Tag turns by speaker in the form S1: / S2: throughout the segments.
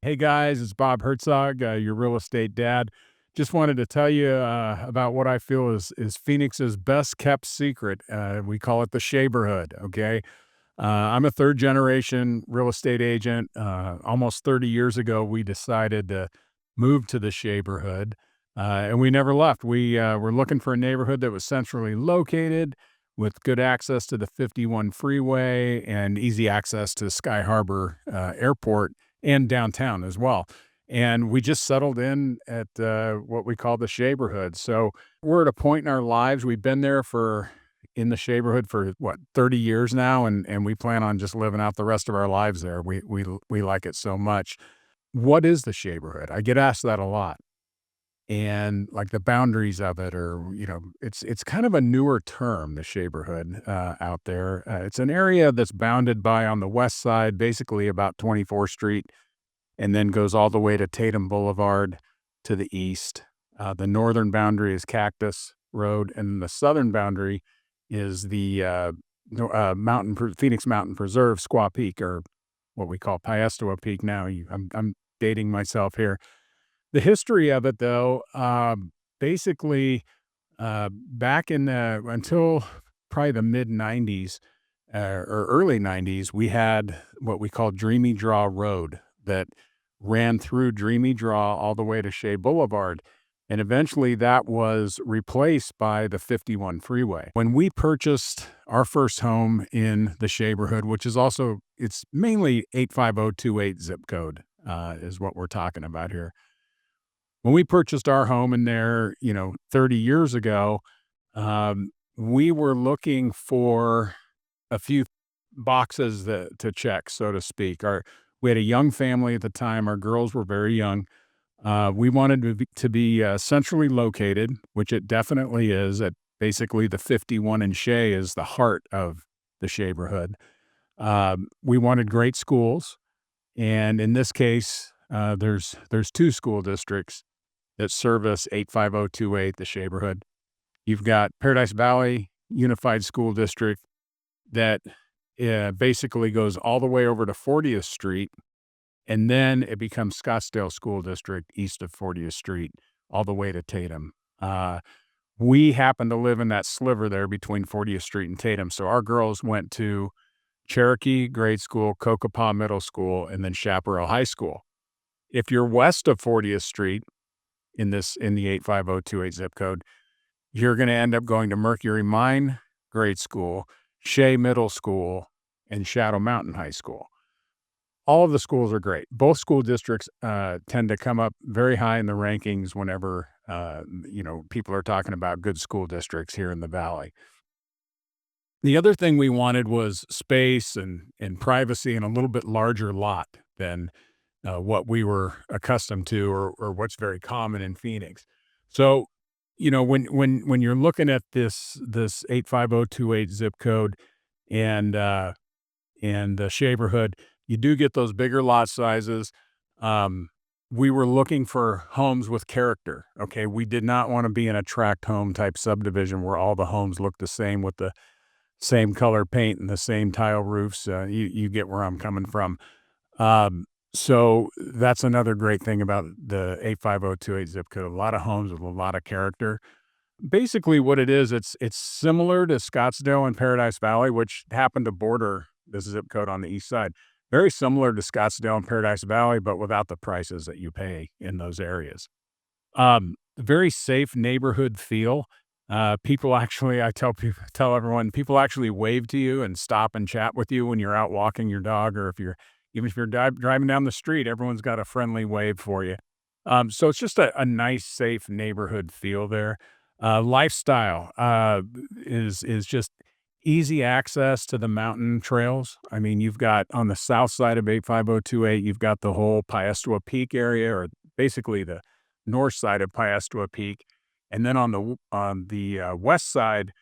S1: Hey guys, it's Bob Hertzog, your real estate dad. Just wanted to tell you about what I feel is Phoenix's best kept secret. We call it the Sheaborhood. Okay, I'm a third generation real estate agent. Almost 30 years ago, we decided to move to the Sheaborhood, and we never left. We were looking for a neighborhood that was centrally located, with good access to the 51 freeway and easy access to Sky Harbor Airport and downtown as well. And we just settled in at what we call the Shaberhood. So we're at a point in our lives. We've been there for in the Shaberhood for what 30 years now, and we plan on just living out the rest of our lives there. We like it so much. What is the Shaberhood? I get asked that a lot, and like the boundaries of it, or it's kind of a newer term, the Shaberhood out there. It's an area that's bounded by on the west side, basically about 24th Street and then goes all the way to Tatum Boulevard to the east. The northern boundary is Cactus Road, and the southern boundary is the Phoenix Mountain Preserve, Squaw Peak, or what we call Piestewa Peak now. I'm dating myself here. The history of it, though, basically, back in the until probably the mid '90s or early '90s, we had what we call Dreamy Draw Road that ran through Dreamy Draw all the way to Shea Boulevard. And eventually that was replaced by the 51 freeway. When we purchased our first home in the Shaberhood, which is also, it's mainly 85028 zip code, is what we're talking about here. When we purchased our home in there, 30 years ago, we were looking for a few boxes to check, so to speak. We had a young family at the time. Our girls were very young. We wanted to be centrally located, which it definitely is. At basically the 51 in Shea is the heart of the Shaberhood. We wanted great schools, and in this case, there's two school districts that service 85028, the Shaberhood. You've got Paradise Valley Unified School District that basically goes all the way over to 40th Street, and then it becomes Scottsdale School District east of 40th Street, all the way to Tatum. We happen to live in that sliver there between 40th Street and Tatum, so our girls went to Cherokee Grade School, Kokopah Middle School, and then Chaparral High School. If you're west of 40th Street in the 85028 zip code, you're going to end up going to Mercury Mine Grade School, Shea Middle School, and Shadow Mountain High School. All of the schools are great. Both school districts tend to come up very high in the rankings whenever people are talking about good school districts here in the valley. The other thing we wanted was space and privacy and a little bit larger lot than what we were accustomed to, or what's very common in Phoenix. So, when you're looking at this 85028 zip code and the Shaberhood, you do get those bigger lot sizes. We were looking for homes with character. Okay, we did not want to be in a tract home type subdivision where all the homes look the same with the same color paint and the same tile roofs. You get where I'm coming from. So that's another great thing about the 85028 zip code. A lot of homes with a lot of character. Basically what it is, it's similar to Scottsdale and Paradise Valley, which happen to border this zip code on the east side. Very similar to Scottsdale and Paradise Valley, but without the prices that you pay in those areas. Very safe neighborhood feel. People actually, tell everyone, people actually wave to you and stop and chat with you when you're out walking your dog, or even if you're driving down the street, everyone's got a friendly wave for you. So it's just a nice, safe neighborhood feel there. Lifestyle is just easy access to the mountain trails. I mean, you've got on the south side of 85028, you've got the whole Piestewa Peak area, or basically the north side of Piestewa Peak. And then on the west side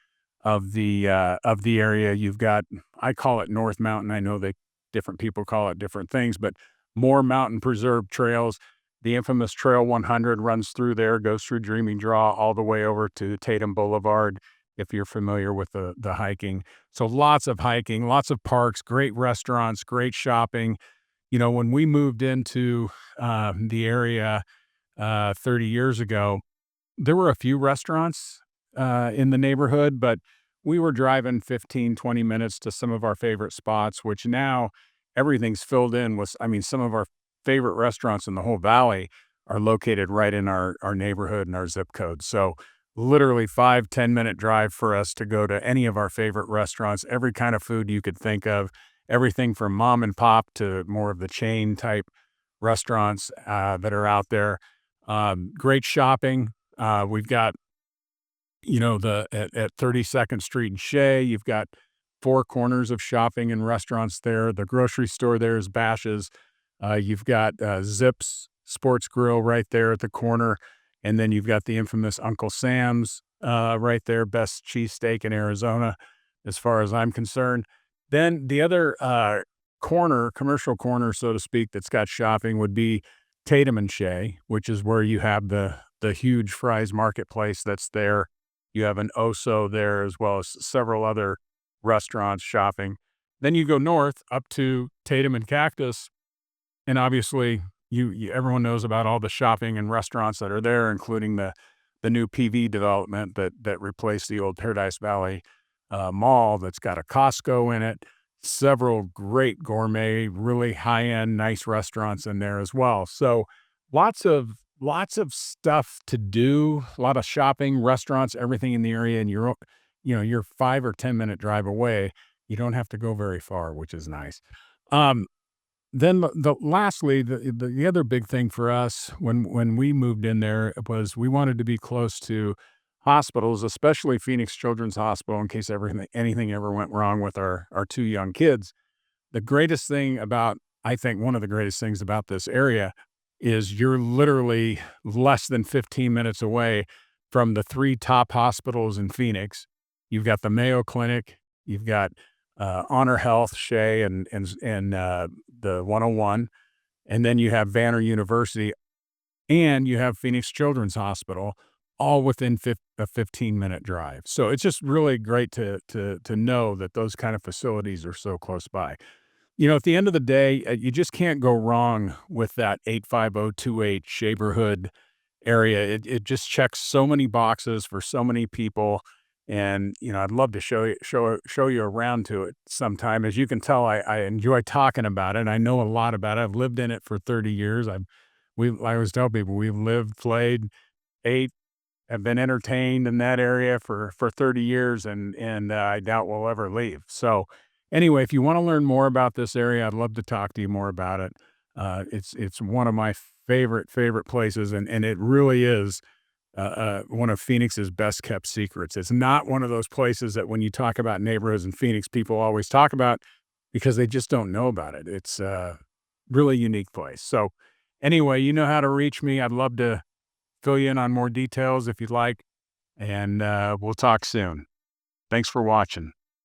S1: of the area, you've got, I call it North Mountain. I know that different people call it different things, but more mountain preserve trails. The infamous Trail 100 runs through there, goes through Dreamy Draw all the way over to Tatum Boulevard, if you're familiar with the hiking. So lots of hiking, lots of parks, great restaurants, great shopping. When we moved into the area 30 years ago, there were a few restaurants in the neighborhood, but we were driving 15, 20 minutes to some of our favorite spots, which now everything's filled in with, I mean, some of our favorite restaurants in the whole valley are located right in our neighborhood and our zip code. So literally 5, 10 minute drive for us to go to any of our favorite restaurants, every kind of food you could think of, everything from mom and pop to more of the chain type restaurants that are out there. Great shopping. We've got, at 32nd Street and Shea, you've got four corners of shopping and restaurants there. The grocery store there is Bash's. You've got Zips Sports Grill right there at the corner. And then you've got the infamous Uncle Sam's right there, best cheesesteak in Arizona, as far as I'm concerned. Then the other corner, commercial corner, so to speak, that's got shopping would be Tatum and Shea, which is where you have the huge Fry's Marketplace that's there. You have an Oso there as well as several other restaurants shopping. Then you go north up to Tatum and Cactus, and obviously everyone knows about all the shopping and restaurants that are there, including the new PV development that replaced the old Paradise Valley mall that's got a Costco in it. Several great gourmet, really high-end, nice restaurants in there as well. So lots of stuff to do, a lot of shopping, restaurants, everything in the area, and you're 5 or 10 minute drive away. You don't have to go very far, which is nice. Um, then lastly, the other big thing for us when we moved in there was we wanted to be close to hospitals, especially Phoenix Children's Hospital, in case anything ever went wrong with our two young kids. The greatest thing about I think one of the greatest things about this area is you're literally less than 15 minutes away from the 3 top hospitals in Phoenix. You've got the Mayo Clinic, you've got, Honor Health, Shea, and the 101, and then you have Banner University, and you have Phoenix Children's Hospital, all within a 15-minute drive. So it's just really great to know that those kind of facilities are so close by. At the end of the day, you just can't go wrong with that 85028 Sheaborhood area. It just checks so many boxes for so many people, and, I'd love to show you around to it sometime. As you can tell, I enjoy talking about it. I know a lot about it. I've lived in it for 30 years. I always tell people, we've lived, played, ate, have been entertained in that area for 30 years, and I doubt we'll ever leave. So, anyway, if you wanna learn more about this area, I'd love to talk to you more about it. It's one of my favorite places, and it really is, one of Phoenix's best-kept secrets. It's not one of those places that when you talk about neighborhoods in Phoenix, people always talk about because they just don't know about it. It's a really unique place. So, anyway, you know how to reach me. I'd love to fill you in on more details if you'd like, and we'll talk soon. Thanks for watching.